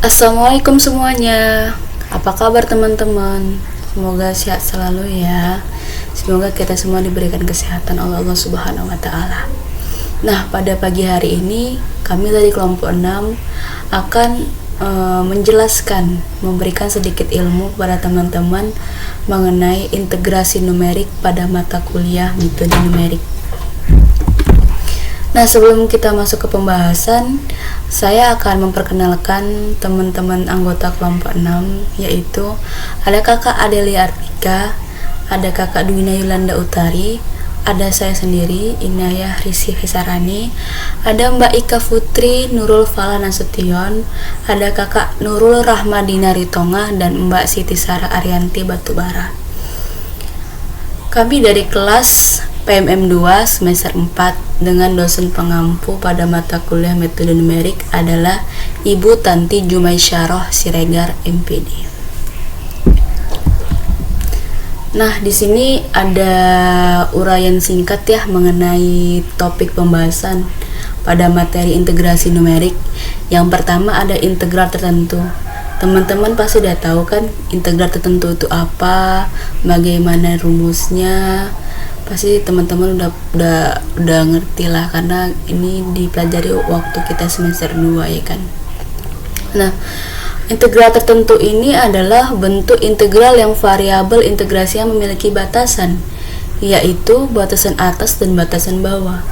Assalamualaikum semuanya. Apa kabar teman-teman? Semoga sehat selalu ya. Semoga kita semua diberikan kesehatan oleh Allah Subhanahu wa taala. Nah, pada pagi hari ini kami dari kelompok 6 akan menjelaskan, memberikan sedikit ilmu kepada teman-teman mengenai integrasi numerik pada mata kuliah metode numerik. Nah, sebelum kita masuk ke pembahasan, saya akan memperkenalkan teman-teman anggota kelompok 6, yaitu ada kakak Adelia Artika, ada kakak Dwina Yulanda Utari, ada saya sendiri, Inayah Risi Hisarani, ada Mbak Ika Putri Nurul Fala Nasution, ada kakak Nurul Rahmadina Ritonga, dan Mbak Siti Sarah Arianti Batubara. Kami dari kelas PMM 2 semester 4 dengan dosen pengampu pada mata kuliah metode numerik adalah Ibu Tanti Jumaisyarah Siregar MPD. Nah, di sini ada uraian singkat ya mengenai topik pembahasan pada materi integrasi numerik. Yang pertama ada integral tertentu. Teman-teman pasti udah tahu kan integral tertentu itu apa, bagaimana rumusnya. Pasti teman-teman udah ngerti lah karena ini dipelajari waktu kita semester 2 ya kan. Nah, integral tertentu ini adalah bentuk integral yang variabel integrasinya memiliki batasan, yaitu batasan atas dan batasan bawah.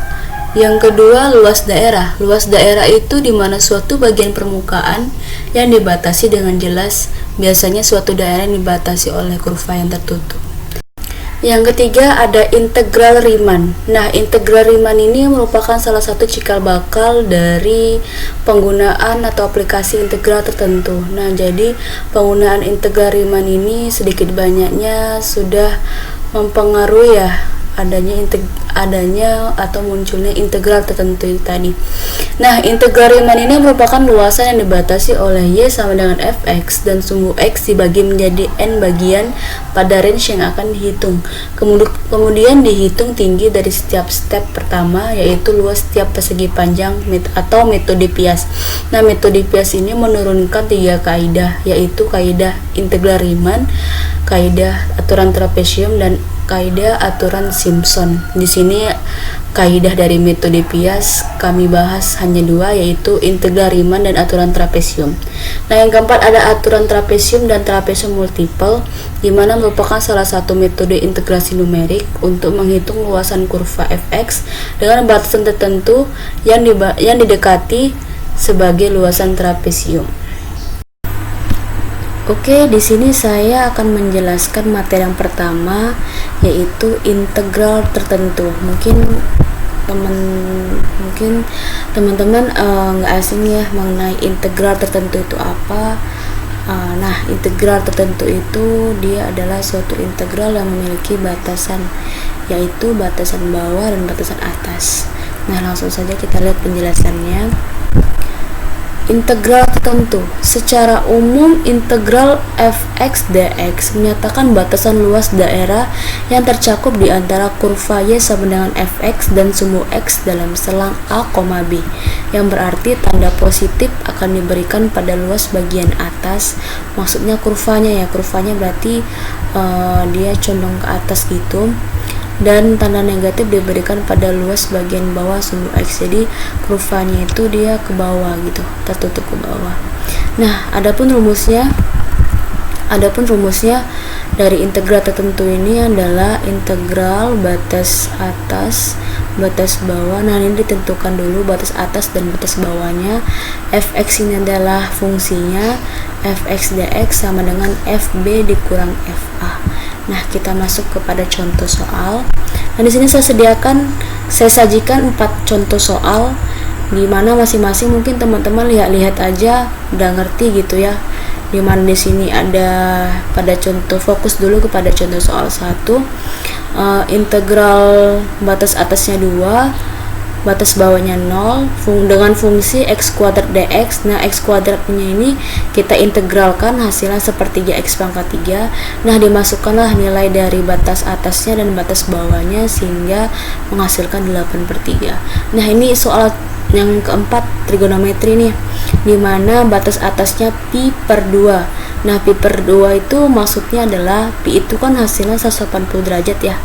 Yang kedua, luas daerah. Luas daerah itu di mana suatu bagian permukaan yang dibatasi dengan jelas, biasanya suatu daerah yang dibatasi oleh kurva yang tertutup. Yang ketiga ada integral Riemann. Nah, integral Riemann ini merupakan salah satu cikal bakal dari penggunaan atau aplikasi integral tertentu. Nah, jadi penggunaan integral Riemann ini sedikit banyaknya sudah mempengaruhi ya adanya atau munculnya integral tertentu itu tadi. Nah, integral Riemann ini merupakan luasan yang dibatasi oleh y sama dengan fx dan sumbu x dibagi menjadi n bagian pada range yang akan dihitung. Kemudian dihitung tinggi dari setiap step pertama, yaitu luas setiap persegi panjang atau metode Pias. Nah, metode Pias ini menurunkan 3 kaidah, yaitu kaidah integral Riemann, kaidah aturan trapesium, dan kaidah aturan Simpson. Di sini kaidah dari metode Pias kami bahas hanya 2, yaitu integral Riemann dan aturan trapesium. Nah, yang keempat ada aturan trapesium dan trapesium multiple, di mana merupakan salah satu metode integrasi numerik untuk menghitung luasan kurva fx dengan batasan tertentu yang didekati sebagai luasan trapesium. Oke, di sini saya akan menjelaskan materi yang pertama, yaitu integral tertentu. Mungkin teman-teman nggak asing ya mengenai integral tertentu itu apa. Nah, integral tertentu itu dia adalah suatu integral yang memiliki batasan, yaitu batasan bawah dan batasan atas. Nah, langsung saja kita lihat penjelasannya. Integral tertentu. Secara umum, integral fx dx menyatakan batasan luas daerah yang tercakup di antara kurva y sama dengan fx dan sumbu x dalam selang a, b, yang berarti tanda positif akan diberikan pada luas bagian atas. Maksudnya kurvanya berarti dia condong ke atas gitu, dan tanda negatif diberikan pada luas bagian bawah sumbu x. Jadi kurvanya itu dia ke bawah gitu, tertutup ke bawah. Nah, adapun rumusnya dari integral tertentu ini adalah integral batas atas batas bawah. Nah, ini ditentukan dulu batas atas dan batas bawahnya. Fx ini adalah fungsinya, fx dx sama dengan fb dikurang fa. Nah, kita masuk kepada contoh soal. Nah, di sini saya sajikan 4 contoh soal, di mana masing-masing mungkin teman-teman lihat aja udah ngerti gitu ya. Di mana di sini ada pada contoh, fokus dulu kepada contoh soal 1. Integral batas atasnya 2, batas bawahnya 0 dengan fungsi x kuadrat dx. Nah, x kuadratnya ini kita integralkan, hasilnya sepertiga x pangkat 3. Nah, dimasukkanlah nilai dari batas atasnya dan batas bawahnya sehingga menghasilkan 8/3. Nah, ini soal yang keempat trigonometri nih, dimana batas atasnya pi per 2. Nah, pi per 2 itu maksudnya adalah pi itu kan hasilnya 180 derajat ya.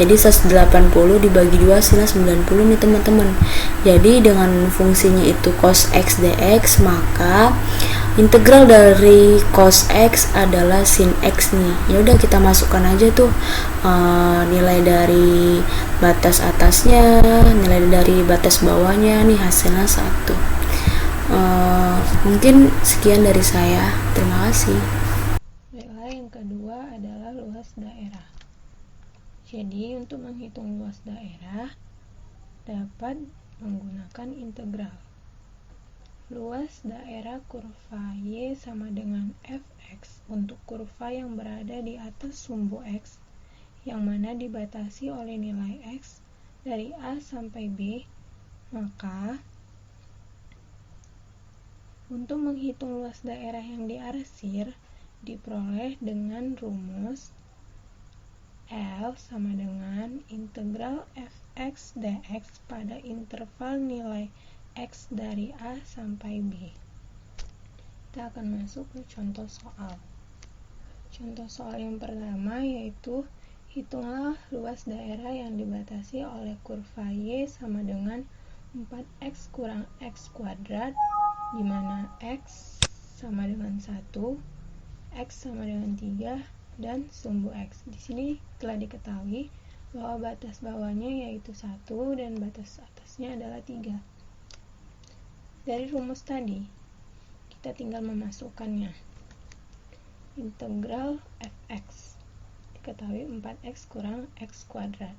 Jadi 180 dibagi 2 hasilnya 90 nih teman-teman. Jadi dengan fungsinya itu cos x dx, maka integral dari cos x adalah sin x nih. Ya udah, kita masukkan aja tuh nilai dari batas atasnya, nilai dari batas bawahnya nih, hasilnya 1. Mungkin sekian dari saya. Terima kasih. Baiklah, yang kedua adalah luas daerah. Jadi untuk menghitung luas daerah dapat menggunakan integral. Luas daerah kurva Y sama dengan fx untuk kurva yang berada di atas sumbu x, yang mana dibatasi oleh nilai x dari A sampai B. Maka untuk menghitung luas daerah yang diarsir diperoleh dengan rumus L sama dengan integral fx dx pada interval nilai x dari A sampai B. Kita akan masuk ke contoh soal. Contoh soal yang pertama yaitu hitunglah luas daerah yang dibatasi oleh kurva Y sama dengan 4x kurang x kuadrat, di mana x sama dengan 1, x sama dengan 3, dan sumbu x. Di sini telah diketahui bahwa batas bawahnya yaitu 1 dan batas atasnya adalah 3. Dari rumus tadi, kita tinggal memasukkannya. Integral fx diketahui 4x kurang x kuadrat.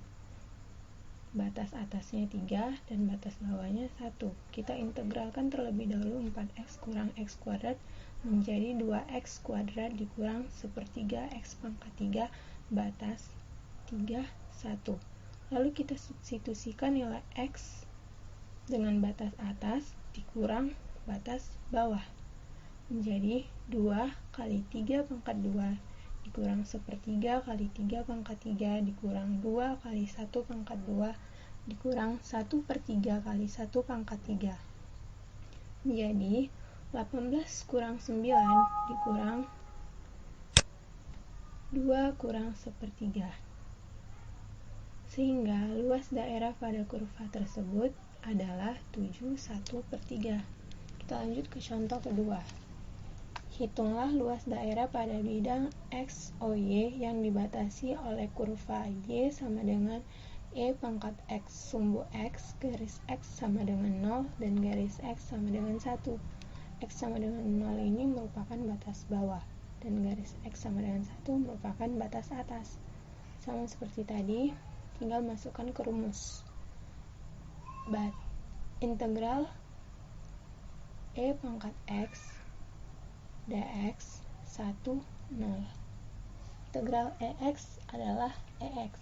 Batas atasnya 3 dan batas bawahnya 1. Kita integralkan terlebih dahulu 4x kurang x kuadrat menjadi 2x kuadrat dikurang sepertiga x pangkat 3 batas 3, 1. Lalu kita substitusikan nilai x dengan batas atas dikurang batas bawah menjadi 2 kali 3 pangkat 2 dikurang sepertiga kali 3 pangkat 3 dikurang 2 kali 1 pangkat 2 dikurang 1 per 3 kali 1 pangkat 3 menjadi 18 kurang 9 dikurang 2 kurang sepertiga, sehingga luas daerah pada kurva tersebut adalah 7/1/3. Kita lanjut ke contoh kedua. Hitunglah luas daerah pada bidang XOY yang dibatasi oleh kurva Y sama dengan E pangkat X sumbu X garis X sama dengan 0 dan garis X sama dengan 1. X sama dengan 0 ini merupakan batas bawah dan garis X sama dengan 1 merupakan batas atas. Sama seperti tadi, tinggal masukkan ke rumus. Integral E pangkat X dx 1, 0. Integral EX adalah EX.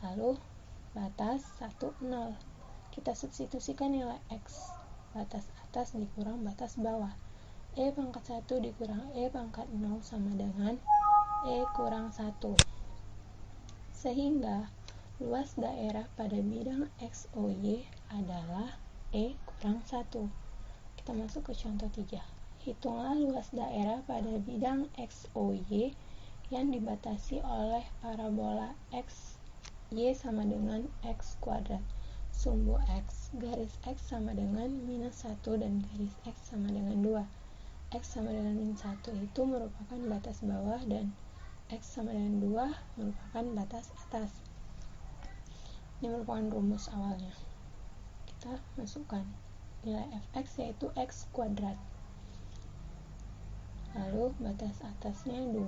Lalu batas 1, 0. Kita substitusikan nilai X. Batas atas dikurang batas bawah. E pangkat 1 dikurang E pangkat 0 sama dengan E kurang 1. Sehingga luas daerah pada bidang XOY adalah E kurang 1. Kita masuk ke contoh 3. Hitunglah luas daerah pada bidang XOY yang dibatasi oleh parabola X Y sama dengan X kuadrat sumbu X garis X sama dengan minus 1 dan garis X sama dengan 2. X sama dengan minus 1 itu merupakan batas bawah dan X sama dengan 2 merupakan batas atas. Ini merupakan rumus awalnya. Kita masukkan nilai fx yaitu x kuadrat. Lalu batas atasnya 2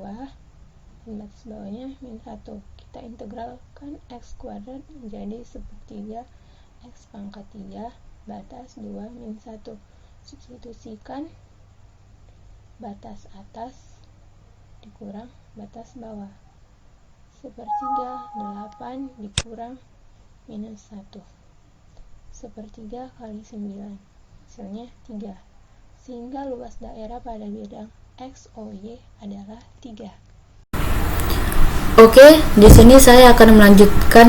dan batas bawahnya minus 1. Kita integralkan x kuadrat menjadi sepertiga x pangkat 3 batas 2 minus 1. Substitusikan batas atas dikurang batas bawah. Sepertiga 8 dikurang minus 1. Sepertiga kali 9 hasilnya 3. Sehingga luas daerah pada bidang XOY adalah 3. Oke, di sini saya akan melanjutkan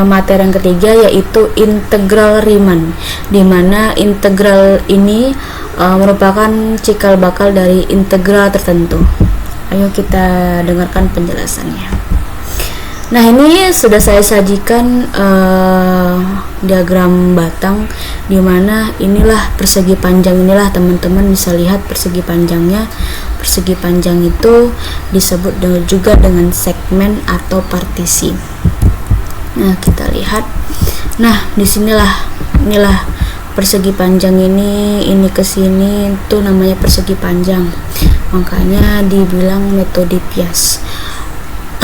materi yang ketiga, yaitu integral Riemann, di mana integral ini merupakan cikal bakal dari integral tertentu. Ayo kita dengarkan penjelasannya. Nah, ini sudah saya sajikan diagram batang, di mana inilah persegi panjang, inilah teman-teman bisa lihat persegi panjangnya. Persegi panjang itu disebut juga dengan segmen atau partisi. Nah, kita lihat. Nah, inilah persegi panjang ini ke sini itu namanya persegi panjang. Makanya dibilang metode Piast.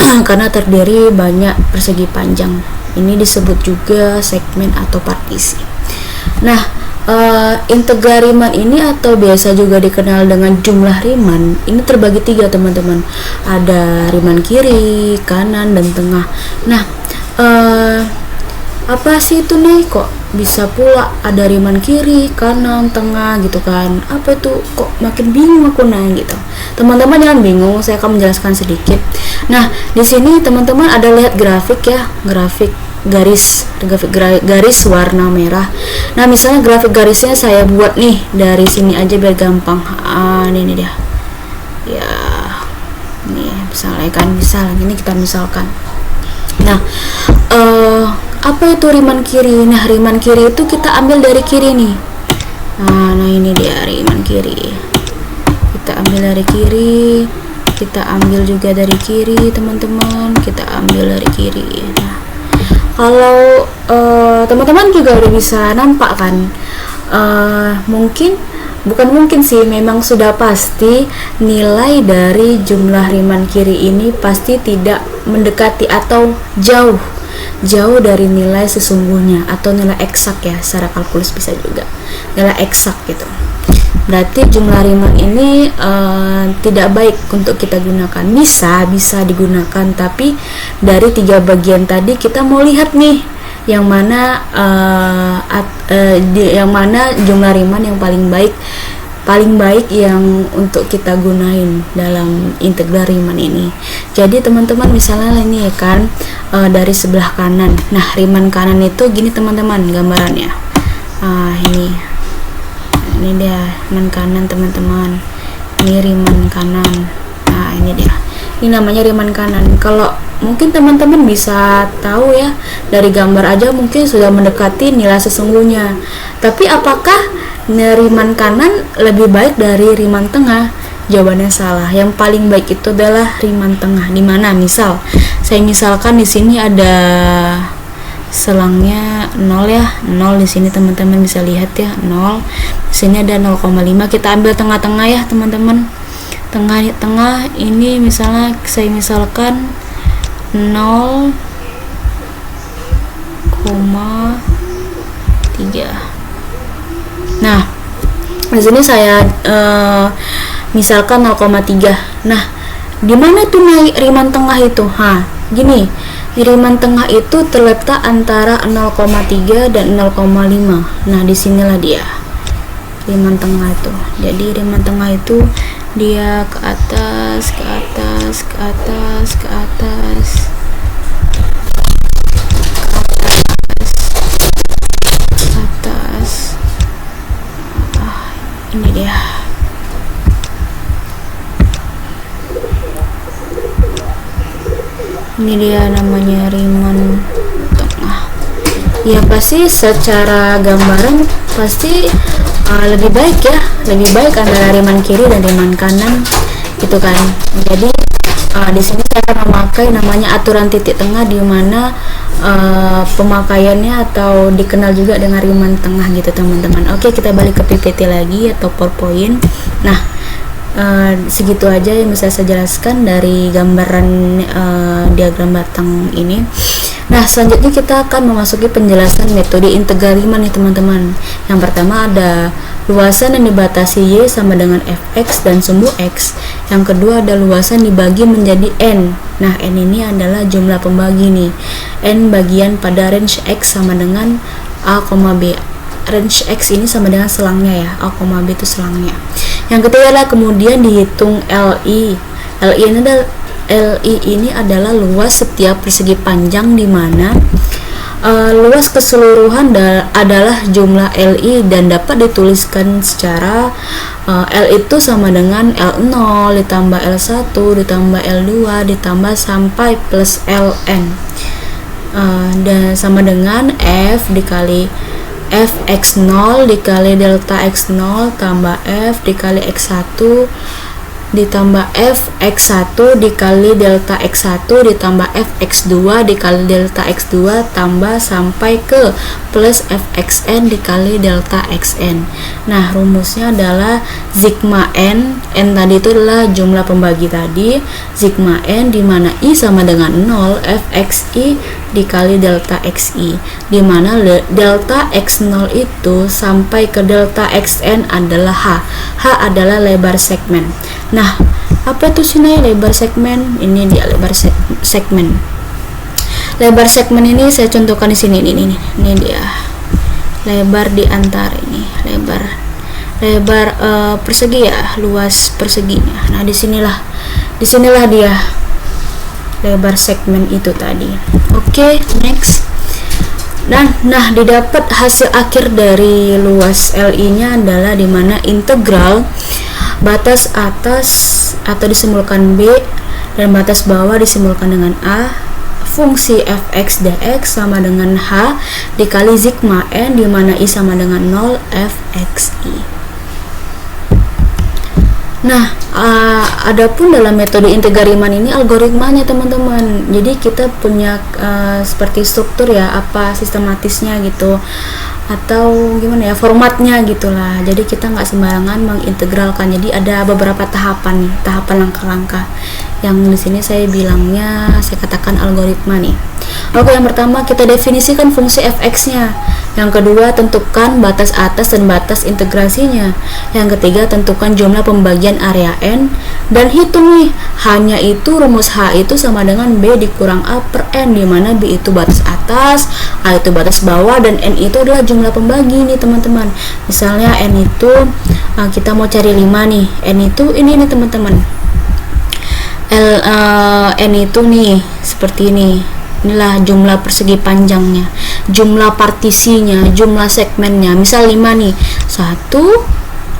Karena terdiri banyak persegi panjang. Ini disebut juga segmen atau partisi. Nah, integral Riemann ini atau biasa juga dikenal dengan jumlah Riemann ini terbagi 3, teman-teman. Ada Riemann kiri, kanan, dan tengah. Nah, apa sih itu nih, kok bisa pula ada Riemann kiri, kanan, tengah gitu kan? Apa itu, kok makin bingung aku gitu. Teman-teman jangan bingung, saya akan menjelaskan sedikit. Nah, di sini teman-teman ada lihat grafik ya, grafik garis warna merah. Nah, misalnya grafik garisnya saya buat nih dari sini aja biar gampang. Ini dia. Ya, nih misalnya kan, ini kita misalkan. Nah, apa itu Riemann kiri? Nah, Riemann kiri itu kita ambil dari kiri nih. Nah, ini dia Riemann kiri. Kita ambil dari kiri, kita ambil juga dari kiri, teman-teman. Kita ambil dari kiri. Nah, kalau teman-teman juga udah bisa nampak kan, bukan mungkin sih, memang sudah pasti nilai dari jumlah Riemann kiri ini pasti tidak mendekati atau jauh dari nilai sesungguhnya atau nilai eksak ya, secara kalkulus bisa juga nilai eksak gitu. Berarti jumlah Riemann ini tidak baik untuk kita gunakan. Bisa digunakan, tapi dari 3 bagian tadi kita mau lihat nih yang mana jumlah Riemann yang paling baik yang untuk kita gunain dalam integral Riemann ini. Jadi teman-teman misalnya ini ya kan, dari sebelah kanan. Nah, Riemann kanan itu gini teman-teman gambarannya. Ini dia Riemann kanan, teman-teman. Ini Riemann kanan. Nah, ini dia. Ini namanya Riemann kanan. Kalau mungkin teman-teman bisa tahu ya, dari gambar aja mungkin sudah mendekati nilai sesungguhnya. Tapi apakah Riemann kanan lebih baik dari Riemann tengah? Jawabannya salah. Yang paling baik itu adalah Riemann tengah. Di mana? Saya misalkan di sini ada selangnya 0 ya, 0 di sini teman-teman bisa lihat ya, 0. Di sini ada 0,5. Kita ambil tengah-tengah ya, teman-teman. Tengah ini misalnya saya misalkan 0,3. Nah, di sini saya misalkan 0,3. Nah, di mana tuh naik Riemann tengah itu? Gini, Riemann tengah itu terletak antara 0,3 dan 0,5. Nah, disinilah dia Riemann tengah itu. Jadi Riemann tengah itu dia ke atas, ke atas, ke atas, ke atas, ke atas. Ini dia. Ini dia namanya Riemann tengah. Ya pasti secara gambaran pasti lebih baik ya, lebih baik antara Riemann kiri dan Riemann kanan gitu kan. Jadi di sini saya akan memakai namanya aturan titik tengah, di mana pemakaiannya atau dikenal juga dengan Riemann tengah gitu teman-teman. Oke, kita balik ke PPT lagi atau PowerPoint. Nah, segitu aja yang bisa saya jelaskan dari gambaran diagram batang ini. Nah, selanjutnya kita akan memasuki penjelasan metode integral Riemann nih teman-teman. Yang pertama ada luasan yang dibatasi Y sama dengan fx dan sumbu x. Yang kedua ada luasan dibagi menjadi n. Nah, n ini adalah jumlah pembagi nih. N bagian pada range x sama dengan a, b. Range x ini sama dengan selangnya ya, a, b itu selangnya. Yang ketiga adalah kemudian dihitung LI. LI ini adalah LI ini adalah luas setiap persegi panjang di mana luas keseluruhan adalah jumlah LI dan dapat dituliskan secara L itu sama dengan L0 ditambah L1 ditambah L2 ditambah sampai plus Ln, dan sama dengan F dikali Fx0 dikali delta x0 tambah F dikali x1 ditambah Fx1 dikali delta x1 ditambah Fx2 dikali delta x2 tambah sampai ke plus Fxn dikali delta xn. Nah, rumusnya adalah sigma n tadi itu adalah jumlah pembagi tadi, sigma n di mana I sama dengan 0, Fxi dikali delta xi, di mana delta x0 itu sampai ke delta xn adalah h. H adalah lebar segmen. Nah, apa itu sih lebar segmen? Ini dia lebar segmen. Lebar segmen ini saya contohkan di sini. Ini dia lebar di antara ini, lebar persegi ya, luas perseginya. Nah, disinilah dia lebar segmen itu tadi. Oke, next. Dan nah, didapat hasil akhir dari luas LI-nya adalah di mana integral batas atas atau disimbolkan B dan batas bawah disimbolkan dengan A fungsi fx dx sama dengan H dikali sigma n di mana I sama dengan 0 Fxi. Nah, adapun dalam metode integra Riemann ini algoritmanya teman-teman. Jadi kita punya seperti struktur ya, apa sistematisnya gitu, atau gimana ya formatnya gitulah. Jadi kita nggak sembarangan mengintegralkan. Jadi ada beberapa tahapan nih, tahapan langkah-langkah. Yang di sini saya bilangnya, saya katakan algoritma nih. Oke, yang pertama kita definisikan fungsi fx-nya. Yang kedua, tentukan batas atas dan batas integrasinya. Yang ketiga, tentukan jumlah pembagian area N dan hitung nih, hanya itu rumus H itu sama dengan B dikurang A per N, di mana B itu batas atas, A itu batas bawah, dan N itu adalah jumlah pembagi nih teman-teman. Misalnya N itu kita mau cari 5 nih. N itu ini nih teman-teman. N itu nih seperti ini. Inilah jumlah persegi panjangnya, jumlah partisinya, jumlah segmennya. Misal 5 nih, 1,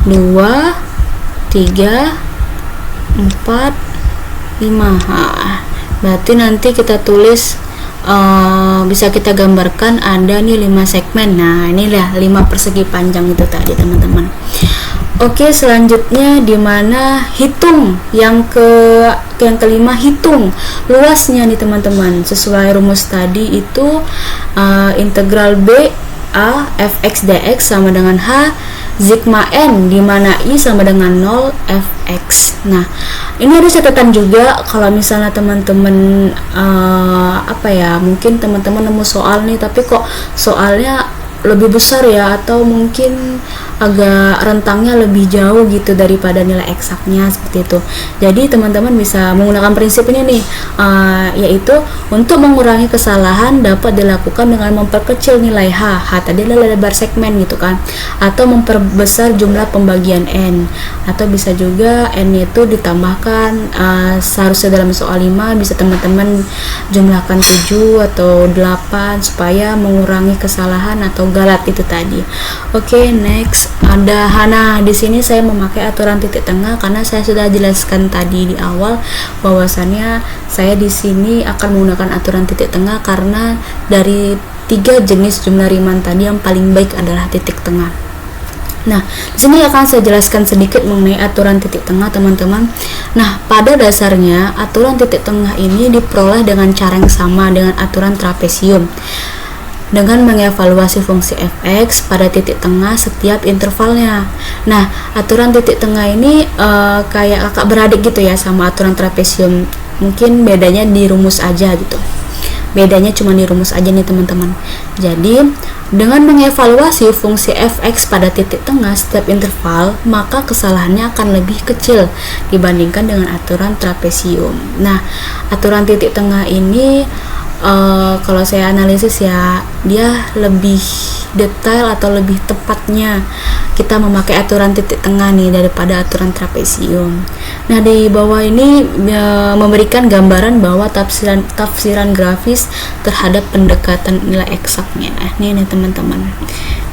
2, 3, 4, 5. Berarti nanti kita tulis, bisa kita gambarkan ada nih 5 segmen. Nah, inilah 5 persegi panjang itu tadi teman-teman. Oke, selanjutnya dimana hitung yang kelima, hitung luasnya nih teman-teman. Sesuai rumus tadi itu integral B A fx dx sama dengan H sigma n, di mana I sama dengan 0 Fx. Nah, ini ada catatan juga kalau misalnya teman-teman mungkin teman-teman nemu soal nih tapi kok soalnya lebih besar ya, atau mungkin agak rentangnya lebih jauh gitu daripada nilai eksaknya seperti itu. Jadi teman-teman bisa menggunakan prinsip ini nih, yaitu untuk mengurangi kesalahan dapat dilakukan dengan memperkecil nilai H tadi adalah lebar segmen gitu kan, atau memperbesar jumlah pembagian N, atau bisa juga N itu ditambahkan, seharusnya dalam soal 5 bisa teman-teman jumlahkan 7 atau 8 supaya mengurangi kesalahan atau galat itu tadi. Oke, next ada Hana. Di sini saya memakai aturan titik tengah karena saya sudah jelaskan tadi di awal bahwasannya saya di sini akan menggunakan aturan titik tengah karena dari 3 jenis jumlah Riemann tadi yang paling baik adalah titik tengah. Nah, di sini akan saya jelaskan sedikit mengenai aturan titik tengah teman-teman. Nah, pada dasarnya aturan titik tengah ini diperoleh dengan cara yang sama dengan aturan trapesium, dengan mengevaluasi fungsi fx pada titik tengah setiap intervalnya. Nah, aturan titik tengah ini kayak kakak beradik gitu ya sama aturan trapesium. Mungkin bedanya di rumus aja gitu. Bedanya cuma di rumus aja nih teman-teman. Jadi, dengan mengevaluasi fungsi fx pada titik tengah setiap interval, maka kesalahannya akan lebih kecil dibandingkan dengan aturan trapesium. Nah, aturan titik tengah ini Kalau saya analisis ya, dia lebih detail atau lebih tepatnya kita memakai aturan titik tengah nih daripada aturan trapesium. Nah, di bawah ini memberikan gambaran bahwa tafsiran grafis terhadap pendekatan nilai eksaknya. Nih teman-teman.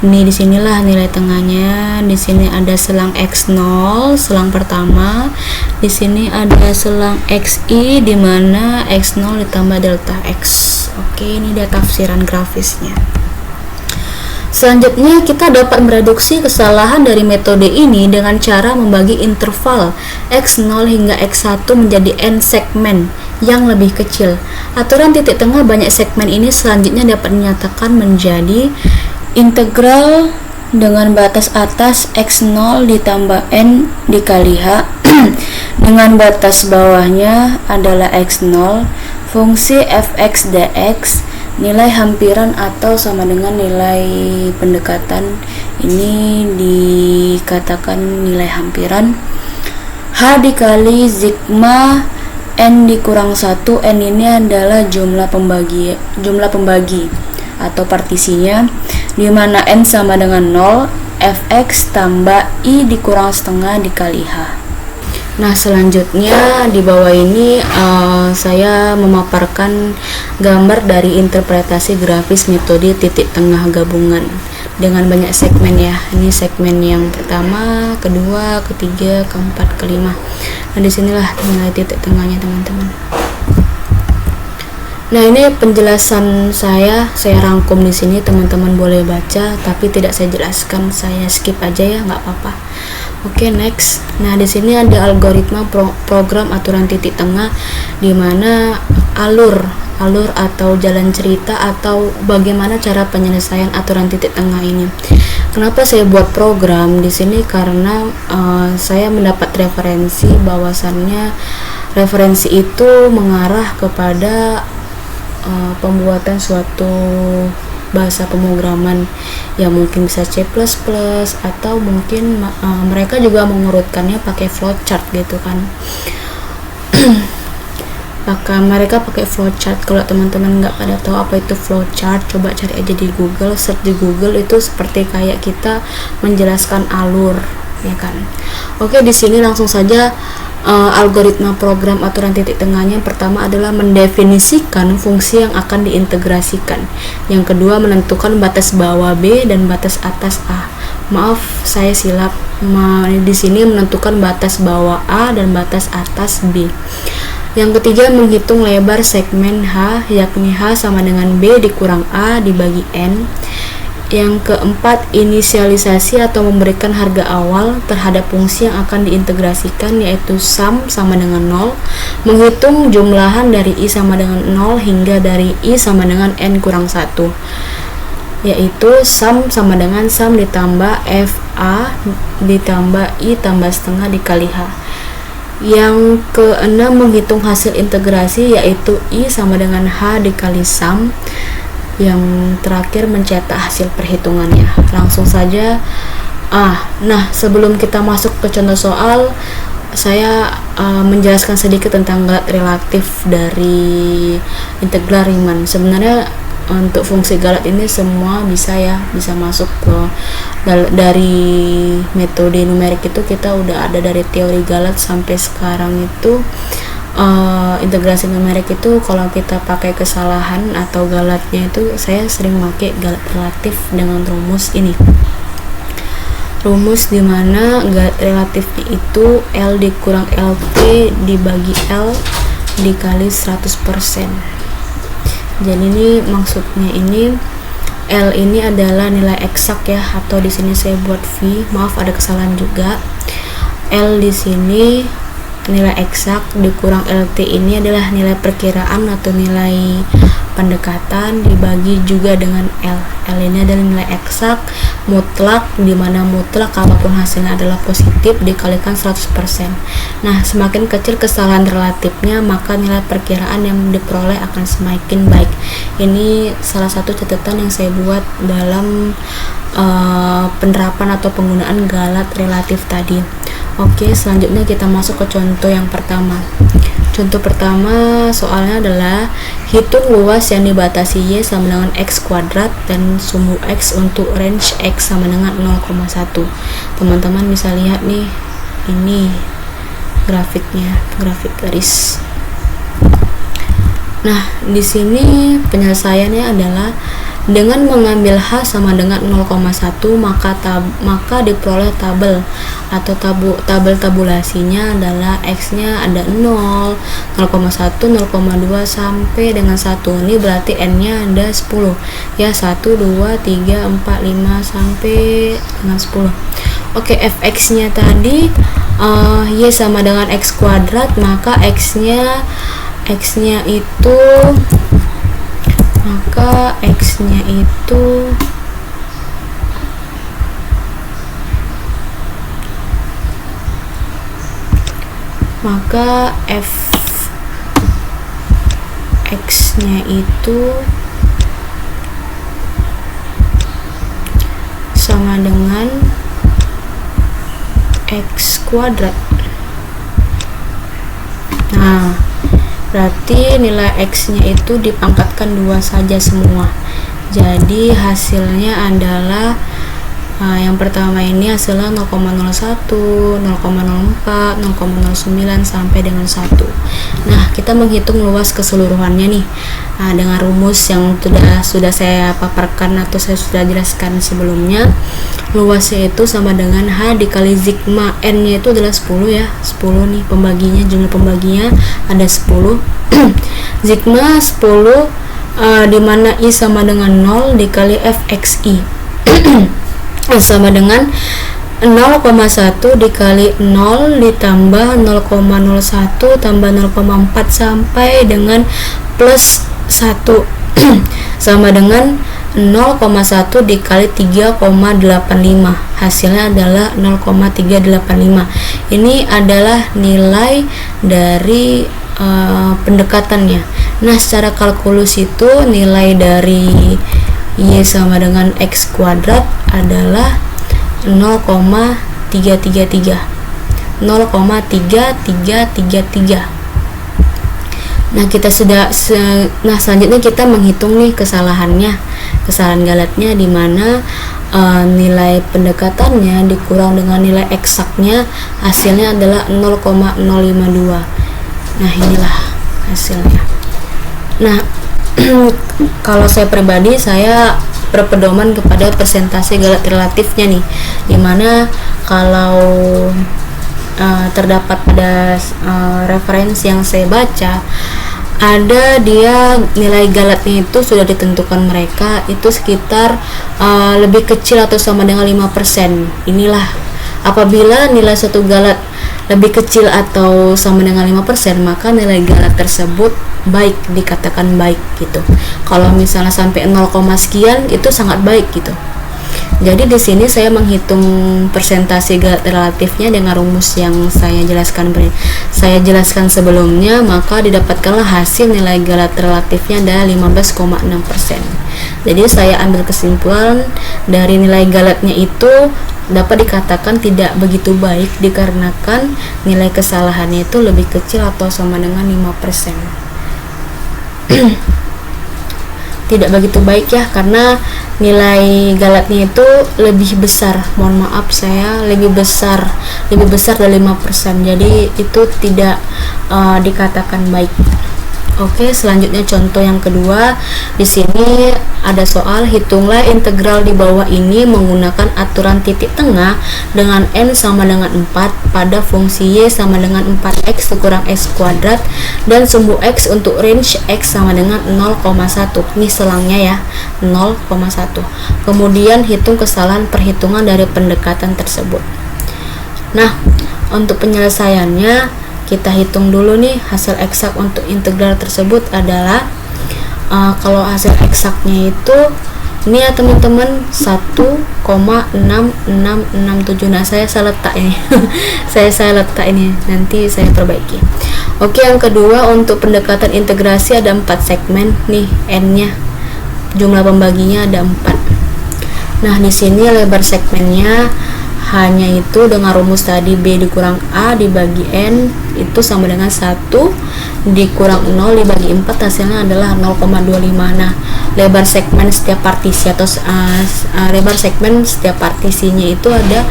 Nih disinilah nilai tengahnya. Di sini ada selang x0, selang pertama. Di sini ada selang xi di mana x0 ditambah delta x. Oke, ini dia tafsiran grafisnya. Selanjutnya kita dapat mereduksi kesalahan dari metode ini dengan cara membagi interval x0 hingga x1 menjadi n segmen yang lebih kecil. Aturan titik tengah banyak segmen ini selanjutnya dapat dinyatakan menjadi integral dengan batas atas x0 ditambah n dikali h dengan batas bawahnya adalah x0 fungsi fx dx nilai hampiran atau sama dengan nilai pendekatan. Ini dikatakan nilai hampiran h dikali sigma n dikurang 1. N ini adalah jumlah pembagi atau partisinya, di mana n sama dengan 0 fx tambah i dikurang setengah dikali h. Nah, selanjutnya di bawah ini saya memaparkan gambar dari interpretasi grafis metode titik tengah gabungan dengan banyak segmen ya. Ini segmen yang pertama, kedua, ketiga, keempat, kelima. Nah, disinilah nilai titik tengahnya teman-teman. Nah, ini penjelasan saya rangkum di sini, teman-teman boleh baca, tapi tidak saya jelaskan, saya skip aja ya, nggak apa-apa. Oke, next. Nah, di sini ada algoritma program aturan titik tengah, di mana alur atau jalan cerita atau bagaimana cara penyelesaian aturan titik tengah ini. Kenapa saya buat program di sini? Karena saya mendapat referensi bahwasannya referensi itu mengarah kepada pembuatan suatu bahasa pemrograman yang mungkin bisa C++ atau mungkin mereka juga mengurutkannya pakai flowchart gitu kan. Maka mereka pakai flowchart. Kalau teman-teman nggak pada tahu apa itu flowchart, coba cari aja di Google, search di Google, itu seperti kayak kita menjelaskan alur, ya kan. Oke, di sini langsung saja algoritma program aturan titik tengahnya. Pertama adalah mendefinisikan fungsi yang akan diintegrasikan. Yang kedua, menentukan batas bawah B dan batas atas A. Maaf, saya silap. Di sini menentukan batas bawah A dan batas atas B. Yang ketiga, menghitung lebar segmen H, yakni H sama dengan B dikurang A dibagi N. Yang keempat, inisialisasi atau memberikan harga awal terhadap fungsi yang akan diintegrasikan, yaitu sum sama dengan 0. Menghitung jumlahan dari I sama dengan 0 hingga dari I sama dengan N kurang 1, yaitu sum sama dengan sum ditambah FA ditambah I tambah setengah dikali H. Yang keenam, menghitung hasil integrasi, yaitu I sama dengan H dikali sum. Yang terakhir, mencetak hasil perhitungannya. Langsung saja. Nah, sebelum kita masuk ke contoh soal, saya menjelaskan sedikit tentang galat relatif dari integral Riemann. Sebenarnya untuk fungsi galat ini semua bisa masuk ke dari metode numerik. Itu kita udah ada dari teori galat sampai sekarang itu. Integrasi numerik itu kalau kita pakai kesalahan atau galatnya itu, saya sering pakai galat relatif dengan rumus ini. Rumus dimana galat relatifnya itu L dikurang LT dibagi L dikali 100%. Jadi ini maksudnya ini L ini adalah nilai eksak ya, atau di sini saya buat V. Maaf, ada kesalahan juga. L di sini nilai eksak dikurang LT ini adalah nilai perkiraan atau nilai pendekatan dibagi juga dengan L. L ini adalah nilai eksak mutlak, di mana mutlak apapun hasilnya adalah positif dikalikan 100%. Nah, semakin kecil kesalahan relatifnya, maka nilai perkiraan yang diperoleh akan semakin baik. Ini salah satu catatan yang saya buat dalam penerapan atau penggunaan galat relatif tadi. Oke, selanjutnya kita masuk ke contoh yang pertama. Contoh pertama soalnya adalah hitung luas yang dibatasi Y sama dengan X kuadrat dan sumbu X untuk range X sama dengan 0,1. Teman-teman bisa lihat nih, ini grafiknya, grafik garis. Nah, di sini penyelesaiannya adalah dengan mengambil H sama dengan 0,1 maka diperoleh tabel atau tabel tabulasinya adalah X-nya ada 0, 0,1, 0,2 sampai dengan 1. Ini berarti N-nya ada 10. Ya, 1, 2, 3, 4, 5 sampai dengan 10. Oke, Fx-nya tadi Y sama dengan X kuadrat, maka X-nya itu Fx-nya itu sama dengan X kuadrat. Nah, berarti nilai X-nya itu dipangkatkan 2 saja semua. Jadi hasilnya adalah yang pertama ini hasilnya 0,01, 0,04, 0,09 sampai dengan 1. Nah, kita menghitung luas keseluruhannya nih. Dengan rumus yang sudah saya paparkan atau saya sudah jelaskan sebelumnya. Luasnya itu sama dengan H dikali sigma. N-nya itu adalah 10 ya. 10 nih pembaginya, jumlah pembaginya ada 10. Sigma 10 di mana I sama dengan 0 dikali Fxi. Sama dengan 0,1 dikali 0 ditambah 0,01 tambah 0,4 sampai dengan plus 1 sama dengan 0,1 dikali 3,85. Hasilnya adalah 0,385. Ini adalah nilai dari pendekatannya. Nah, secara kalkulus itu nilai dari Y sama dengan X kuadrat adalah 0,333. Nah, selanjutnya kita menghitung nih kesalahan galatnya, di mana nilai pendekatannya dikurang dengan nilai eksaknya, hasilnya adalah 0,052. Nah, inilah hasilnya. Nah, kalau saya pribadi, saya berpedoman kepada persentase galat relatifnya nih, dimana kalau terdapat pada referensi yang saya baca, ada dia nilai galatnya itu sudah ditentukan mereka itu sekitar lebih kecil atau sama dengan 5%. Inilah apabila nilai satu galat lebih kecil atau sama dengan 5%, maka nilai galat tersebut baik, dikatakan baik gitu. Kalau misalnya sampai 0, sekian itu sangat baik gitu. Jadi di sini saya menghitung persentase galat relatifnya dengan rumus yang saya jelaskan sebelumnya, maka didapatkanlah hasil nilai galat relatifnya adalah 15,6%. Jadi saya ambil kesimpulan dari nilai galatnya itu dapat dikatakan tidak begitu baik dikarenakan nilai kesalahannya itu lebih kecil atau sama dengan 5%. Tidak begitu baik ya, karena nilai galatnya itu lebih besar. Mohon maaf, saya lebih besar dari 5%. Jadi itu tidak dikatakan baik. Oke, selanjutnya contoh yang kedua. Di sini ada soal, hitunglah integral di bawah ini menggunakan aturan titik tengah dengan n sama dengan 4 pada fungsi y sama dengan 4x dikurang x kuadrat dan sumbu x untuk range x sama dengan 0,1. Ini selangnya ya, 0,1. Kemudian hitung kesalahan perhitungan dari pendekatan tersebut. Nah, untuk penyelesaiannya kita hitung dulu nih hasil eksak untuk integral tersebut adalah kalau hasil eksaknya itu ini ya teman-teman 1,6667. Nah, saya letak ini saya letak ini, nanti saya perbaiki. Oke, yang kedua untuk pendekatan integrasi ada 4 segmen nih, n-nya jumlah pembaginya ada 4. Nah, di sini lebar segmennya hanya itu dengan rumus tadi B dikurang A dibagi N itu sama dengan 1 dikurang 0 dibagi 4 hasilnya adalah 0,25. Nah, lebar segmen setiap partisi atau lebar segmen setiap partisinya itu ada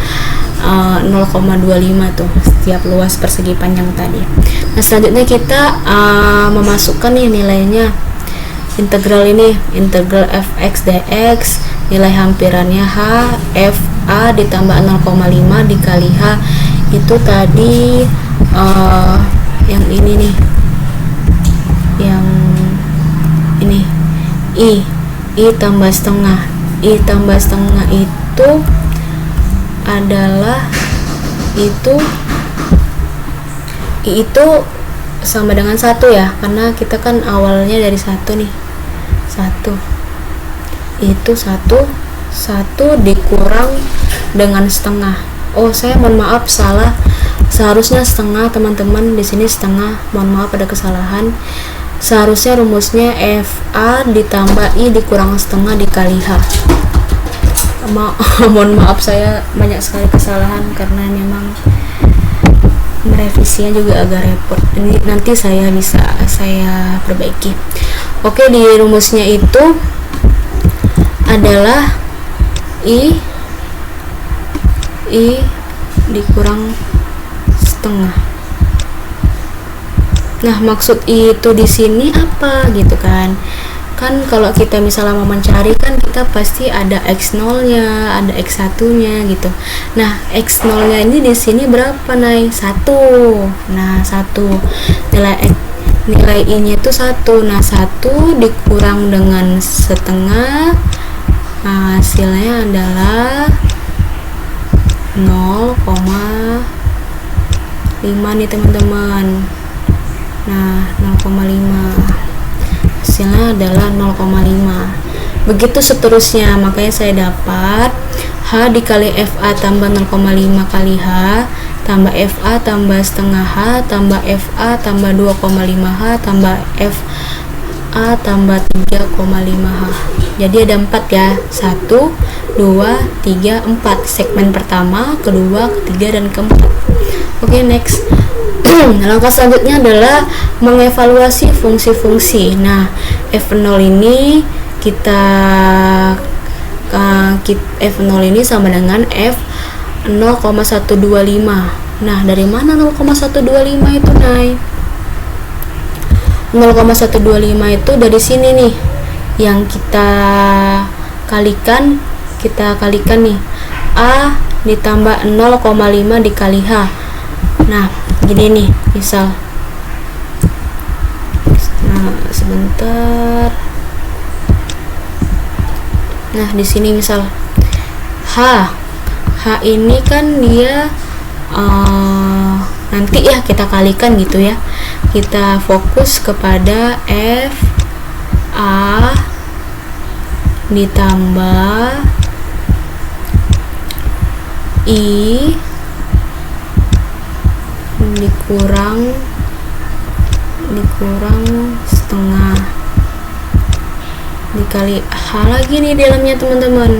0,25 tuh setiap luas persegi panjang tadi. Nah, selanjutnya kita memasukkan nih nilainya. Integral ini, integral fx dx, nilai hampirannya h, fa ditambah 0,5 dikali h, itu tadi yang ini nih, yang ini i tambah setengah, i tambah setengah itu adalah i itu sama dengan 1 ya, karena kita kan awalnya dari 1 nih, 1 itu 1 dikurang dengan setengah. Oh, saya mohon maaf, salah, seharusnya setengah teman-teman, di sini setengah, mohon maaf ada kesalahan. Seharusnya rumusnya fa ditambah i dikurang setengah dikali h. Mohon maaf, saya banyak sekali kesalahan karena memang merevisinya juga agak repot. Ini nanti saya perbaiki. Oke, di rumusnya itu adalah i dikurang setengah. Nah, maksud i itu di sini apa gitu kan? Kan kalau kita misalnya mau mencari kan kita pasti ada x0 nya, ada x1 nya gitu. Nah, x0 nya ini di sini berapa, Nay? 1. Nah, 1. Nilai i nya itu 1. Nah, 1 dikurang dengan setengah, nah, hasilnya adalah 0,5 nih teman-teman. Nah, 0,5 hasilnya adalah 0,5. Begitu seterusnya, makanya saya dapat h dikali fa tambah 0,5 kali h tambah fa tambah setengah h tambah fa tambah 2,5 h tambah fa tambah 3,5 h. Jadi ada 4 ya, 1, 2, 3, 4 segmen pertama, kedua, ketiga, dan keempat. Oke, next. Langkah selanjutnya adalah mengevaluasi fungsi-fungsi. Nah, f0 ini f0 ini sama dengan f 0,125. Nah, dari mana 0,125 itu, Nay? 0,125 itu dari sini nih, yang kita kalikan nih, a ditambah 0,5 dikali h. Nah, gini nih, misal, nah sebentar, nah di sini misal h ini kan dia nanti ya kita kalikan gitu ya, kita fokus kepada f a ditambah i dikurang setengah dikali h lagi nih dalamnya teman-teman,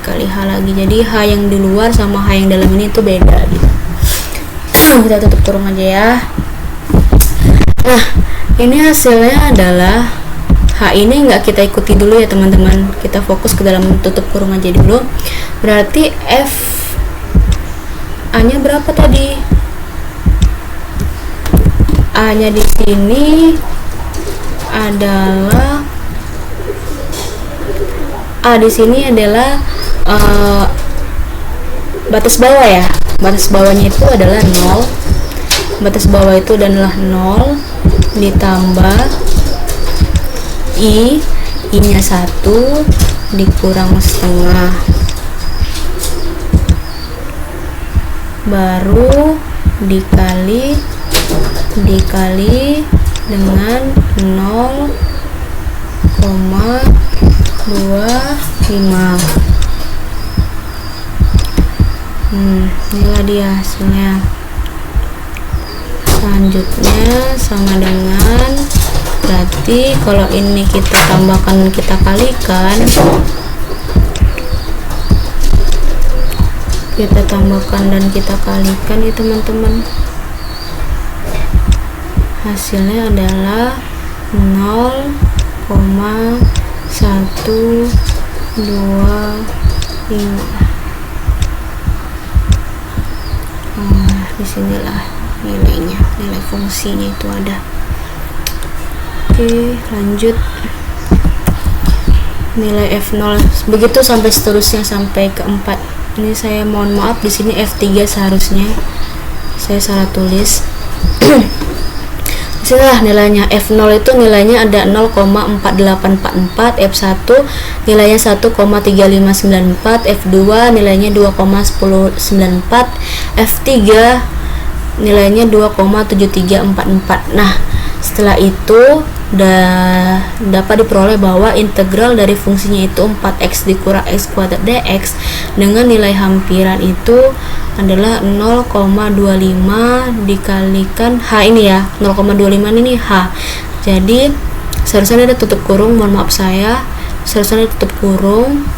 kali h lagi. Jadi h yang di luar sama h yang dalam ini tuh beda gitu. Kita tutup kurung aja ya. Nah, ini hasilnya adalah h ini nggak kita ikuti dulu ya teman-teman, kita fokus ke dalam tutup kurung aja dulu. Berarti f a nya berapa tadi? A nya di sini adalah batas bawah ya. Batas bawahnya itu adalah 0. Batas bawah itu adalah 0 ditambah i nya 1 dikurang setengah, baru dikali dengan 0,25. Inilah dia hasilnya. Selanjutnya sama dengan, berarti kalau ini kita tambahkan, kita kalikan, ya teman-teman, hasilnya adalah 0,125. Disinilah nilainya, nilai fungsinya itu ada. Oke, lanjut. Nilai F0 begitu sampai seterusnya sampai ke 4. Ini saya mohon maaf, di sini F3 seharusnya saya salah tulis. Disinilah nilainya. F0 itu nilainya ada 0,4844, F1 nilainya 1,3594, F2 nilainya 2,1094, F3 nilainya 2,7344. Nah, setelah itu dapat diperoleh bahwa integral dari fungsinya itu 4x dikurang x kuadrat dx dengan nilai hampiran itu adalah 0,25 dikalikan h ini ya, 0,25 ini h. Jadi seharusnya ada tutup kurung, mohon maaf saya, seharusnya ada tutup kurung.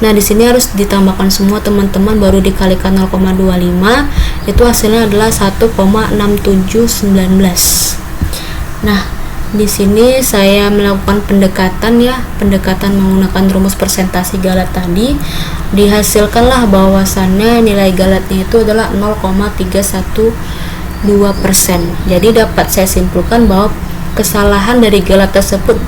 Nah, di sini harus ditambahkan semua teman-teman, baru dikalikan 0,25, itu hasilnya adalah 1,6719. Nah, di sini saya melakukan pendekatan menggunakan rumus persentase galat tadi. Dihasilkanlah bahwasannya nilai galatnya itu adalah 0,312%. Jadi dapat saya simpulkan bahwa kesalahan dari galat tersebut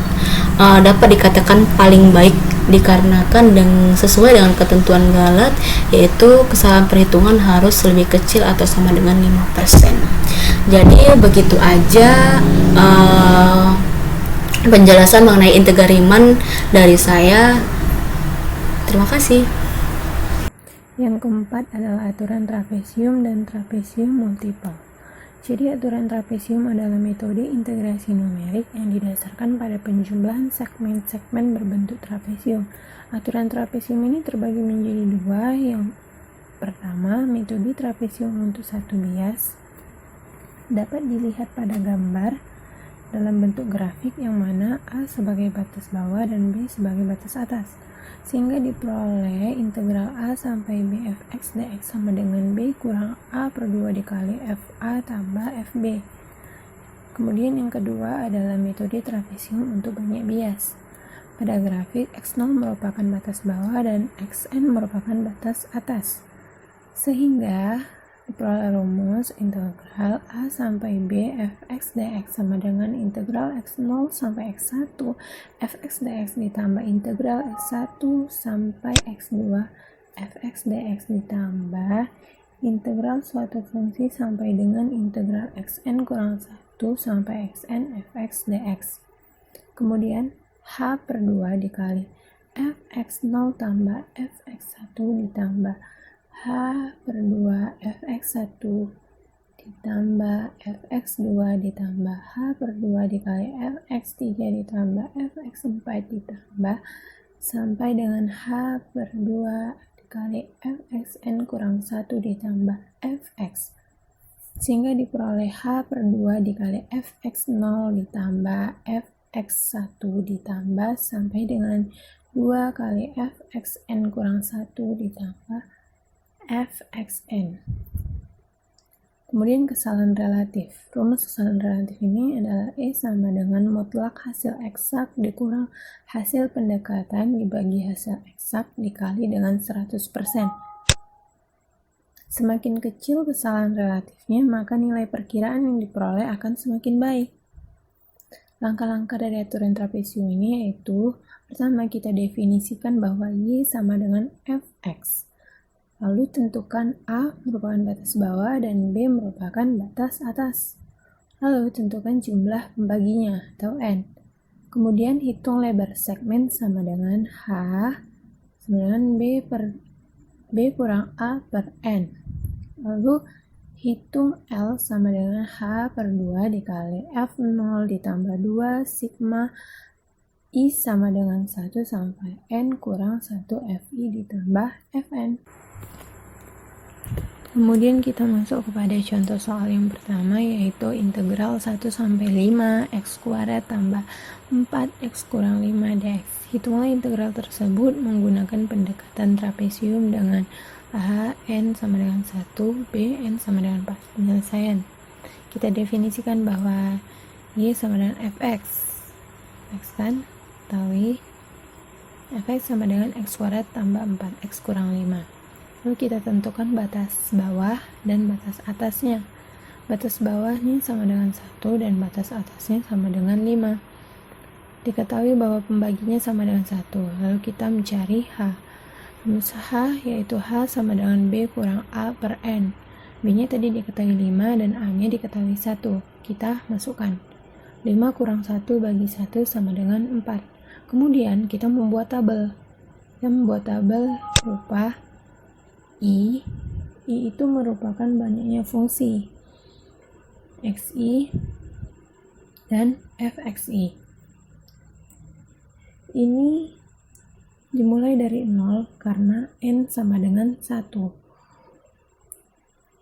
dapat dikatakan paling baik dikarenakan sesuai dengan ketentuan galat, yaitu kesalahan perhitungan harus lebih kecil atau sama dengan 5%. Jadi begitu aja penjelasan mengenai integral Riemann dari saya. Terima kasih. Yang keempat adalah aturan trapesium dan trapesium multiple. Jadi aturan trapesium adalah metode integrasi numerik yang didasarkan pada penjumlahan segmen-segmen berbentuk trapesium. Aturan trapesium ini terbagi menjadi dua. Yang pertama, metode trapesium untuk satu bias dapat dilihat pada gambar dalam bentuk grafik yang mana A sebagai batas bawah dan B sebagai batas atas, sehingga diperoleh integral A sampai B fx dx sama dengan B kurang A per 2 dikali FA tambah FB. Kemudian yang kedua adalah metode trapesium untuk banyak bias. Pada grafik, x0 merupakan batas bawah dan xn merupakan batas atas, sehingga diperoleh rumus integral A sampai B fx dx sama dengan integral x0 sampai x1 fx dx ditambah integral x1 sampai x2 fx dx ditambah integral suatu fungsi sampai dengan integral xn kurang 1 sampai xn fx dx. Kemudian h per 2 dikali fx0 tambah fx1 ditambah h per 2 fx1 ditambah fx2 ditambah h per 2 dikali fx3 ditambah fx4 ditambah sampai dengan h per 2 dikali fxn kurang 1 ditambah fx, sehingga diperoleh h per 2 dikali fx0 ditambah fx1 ditambah sampai dengan 2 kali fxn kurang 1 ditambah fxn. Kemudian kesalahan relatif. Rumus kesalahan relatif ini adalah E sama dengan mutlak hasil eksak dikurang hasil pendekatan dibagi hasil eksak dikali dengan 100%. Semakin kecil kesalahan relatifnya, maka nilai perkiraan yang diperoleh akan semakin baik. Langkah-langkah dari aturan trapesium ini yaitu, pertama kita definisikan bahwa Y sama dengan Fx. Lalu tentukan A merupakan batas bawah dan B merupakan batas atas. Lalu tentukan jumlah pembaginya atau N. Kemudian hitung lebar segmen sama dengan H sama dengan B kurang A per N. Lalu hitung L sama dengan H per 2 dikali F0 ditambah 2 sigma I sama dengan 1 sampai N kurang 1 Fi ditambah Fn. Kemudian kita masuk kepada contoh soal yang pertama, yaitu integral 1 sampai 5 x kuadrat tambah 4x kurang 5 dx. Hitunglah integral tersebut menggunakan pendekatan trapesium dengan A n sama dengan 1, B n sama dengan 4. Penyelesaian. kita definisikan bahwa Y sama dengan fx. X kan, ketahui fx sama dengan x kuadrat tambah 4x kurang 5. Lalu kita tentukan batas bawah dan batas atasnya. Batas bawahnya sama dengan 1 dan batas atasnya sama dengan 5. Diketahui bahwa pembaginya sama dengan 1. Lalu kita mencari H. Rumus H yaitu H sama dengan B kurang A per N. B-nya tadi diketahui 5 dan A-nya diketahui 1. Kita masukkan. 5 kurang 1 bagi 1 sama dengan 4. Kemudian kita membuat tabel. Kita membuat tabel berupa I. I itu merupakan banyaknya fungsi XI dan fXI. Ini dimulai dari 0 karena N sama dengan 1.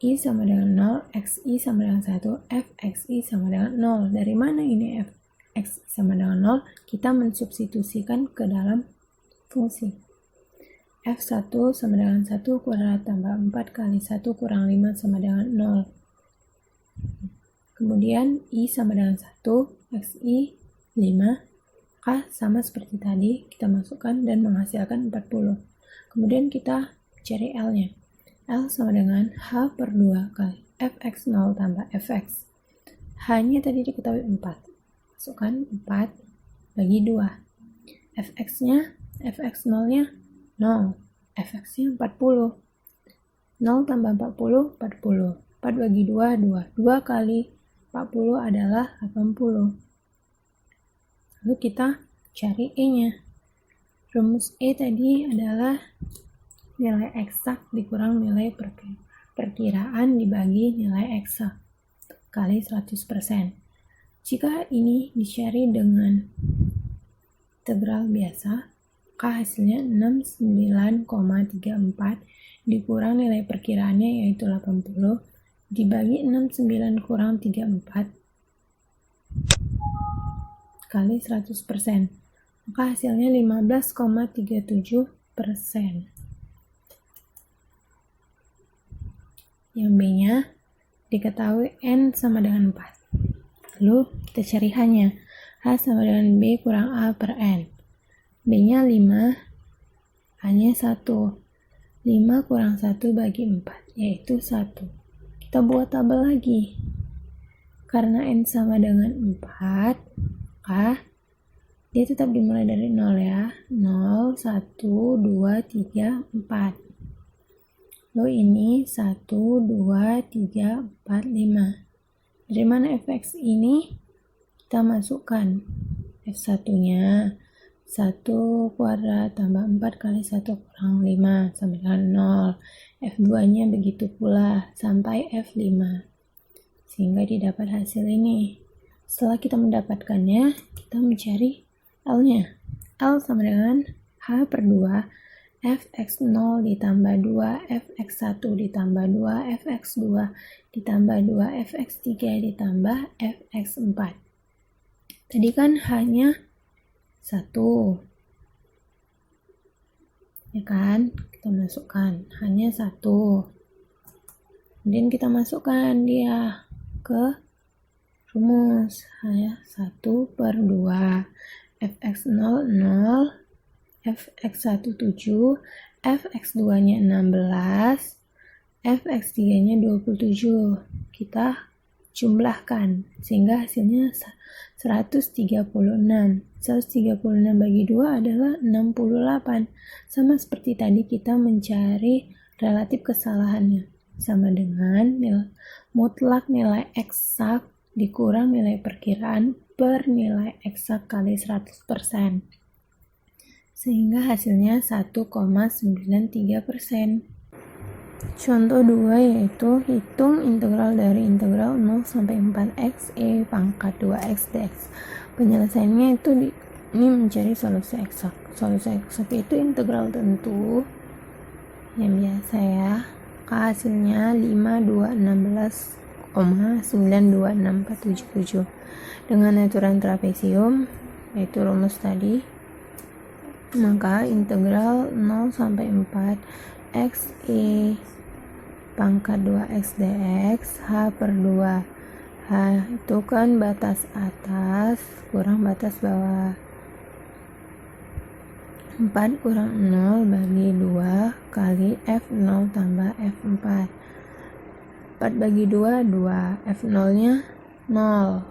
I sama dengan 0, XI sama dengan 1, fXI sama dengan 0. Dari mana ini fXI sama dengan 0? Kita mensubstitusikan ke dalam fungsi. F1 sama dengan 1 kuadrat tambah 4 kali 1 kurang 5 sama dengan 0. Kemudian I sama dengan 1, XI 5, K sama seperti tadi, kita masukkan dan menghasilkan 40. Kemudian kita cari L-nya. L sama dengan H per 2 kali fx0 tambah fx. H-nya tadi diketahui 4. Masukkan 4 bagi 2. Fx-nya, fx0-nya 0. Fx-nya 40. 0 tambah 40, 40. 4 bagi 2, 2. 2 kali 40 adalah 80. Lalu kita cari E-nya. Rumus E tadi adalah nilai eksak dikurang nilai perkiraan dibagi nilai eksak kali 100%. Jika ini dicari dengan integral biasa, K hasilnya 69,34 dikurang nilai perkiraannya yaitu 80 dibagi 69 kurang 34 kali 100%. Maka hasilnya 15,37%. Yang B-nya diketahui N sama dengan 4. Lalu kita cari H-nya. H sama dengan B kurang A per N. B-nya 5, A-nya 1. 5 kurang 1 bagi 4, yaitu 1. Kita buat tabel lagi. Karena N sama dengan 4, K, dia tetap dimulai dari 0 ya. 0, 1, 2, 3, 4. Lalu ini 1, 2, 3, 4, 5. Dari mana fx ini? Kita masukkan f1-nya 1 kuadrat tambah 4 kali 1 kurang 5 sama dengan 0. F2-nya begitu pula sampai F5. Sehingga didapat hasil ini. Setelah kita mendapatkannya, kita mencari L-nya. L sama dengan H per 2 fx0 ditambah 2 fx1 ditambah 2 fx2 ditambah 2 fx3 ditambah fx4. Tadi kan hanya 1, ya kan? Kita masukkan hanya 1. Kemudian kita masukkan dia ke rumus hanya 1 per 2 fx0 0, fx1 7, fx2-nya 16, fx3-nya 27. Kita jumlahkan sehingga hasilnya 136. 136 bagi 2 adalah 68. Sama seperti tadi kita mencari relatif kesalahannya. Sama dengan mutlak nilai eksak dikurang nilai perkiraan per nilai eksak kali 100%. Sehingga hasilnya 1,93%. Contoh 2 yaitu hitung integral dari integral 0 sampai 4x e pangkat 2x dx. Penyelesaiannya itu ini mencari solusi eksak. Solusi eksak itu integral tentu yang biasa ya. Hasilnya 5,216,926477 dengan aturan trapesium yaitu rumus tadi. Maka integral 0 sampai 4 x e pangkat 2x dx h per 2 h H itu kan batas atas kurang batas bawah. 4 kurang 0 bagi 2 kali F0 tambah F4. 4 bagi 2, 2. F0 nya 0.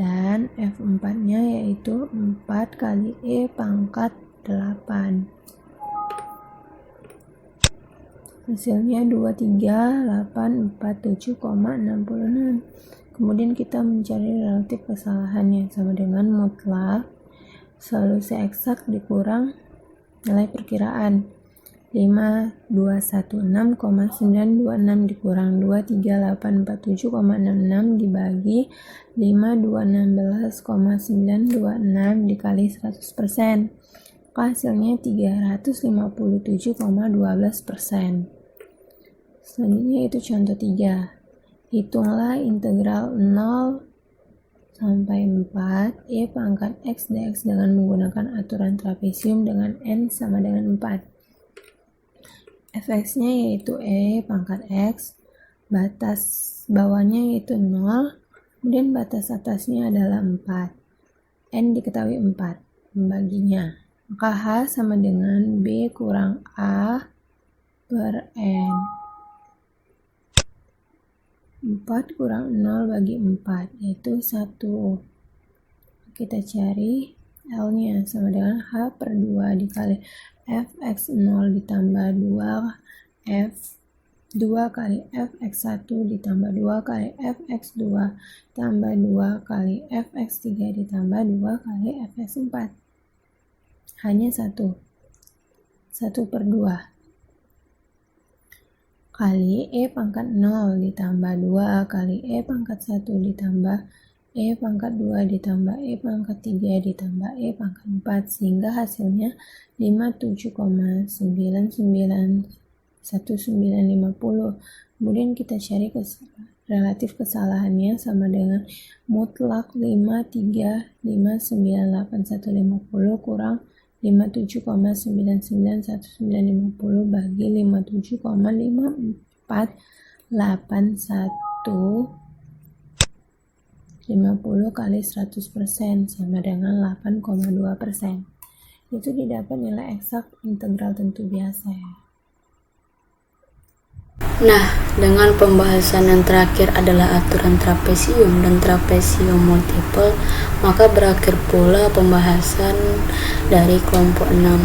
Dan F4 nya yaitu 4 kali E pangkat 8. Hasilnya 23.847,66. Kemudian kita mencari relatif kesalahannya sama dengan mutlak solusi eksak dikurang nilai perkiraan. 5216,926 dikurang 23.847,66 dibagi 5216,926 dikali 100%. Hasilnya 357,12%. Selanjutnya itu contoh 3. Hitunglah integral 0 sampai 4 E pangkat X dx dengan menggunakan aturan trapesium dengan N sama dengan 4. Fx-nya yaitu E pangkat X, batas bawahnya yaitu 0, kemudian batas atasnya adalah 4. N diketahui 4, membaginya. Maka H sama dengan B kurang A per N. 4 kurang 0 bagi 4 yaitu 1. Kita cari L nya sama dengan H per 2 dikali Fx0 ditambah 2 F2 kali Fx1 ditambah 2 kali Fx2 tambah 2 kali Fx3 ditambah 2 kali Fx4. Hanya 1 per 2 kali E pangkat 0 ditambah 2 kali E pangkat 1 ditambah E pangkat 2 ditambah E pangkat 3 ditambah E pangkat 4 sehingga hasilnya 57,991950. Kemudian kita cari relatif kesalahannya sama dengan mutlak 53598150 kurang 57,991950 bagi 57,548150 kali 100% sama dengan 8,2%. Itu didapat nilai eksak integral tentu biasa ya. Nah, dengan pembahasan yang terakhir adalah aturan trapesium dan trapesium multiple, maka berakhir pula pembahasan dari kelompok 6.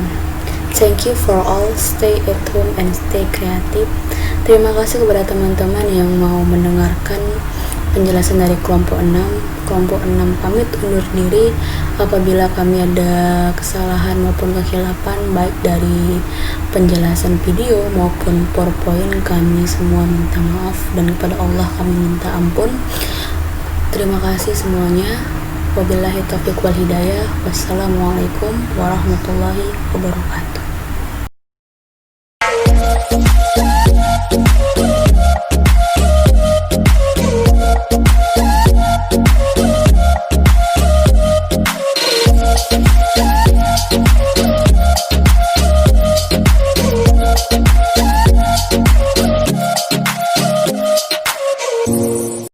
Thank you for all, stay at home and stay creative. Terima kasih kepada teman-teman yang mau mendengarkan penjelasan dari kelompok 6. Kelompok 6 pamit undur diri apabila kami ada kesalahan maupun kekhilafan baik dari penjelasan video maupun PowerPoint, kami semua minta maaf dan kepada Allah kami minta ampun. Terima kasih semuanya. Wabillahi taufiq wal hidayah. Wassalamualaikum warahmatullahi wabarakatuh.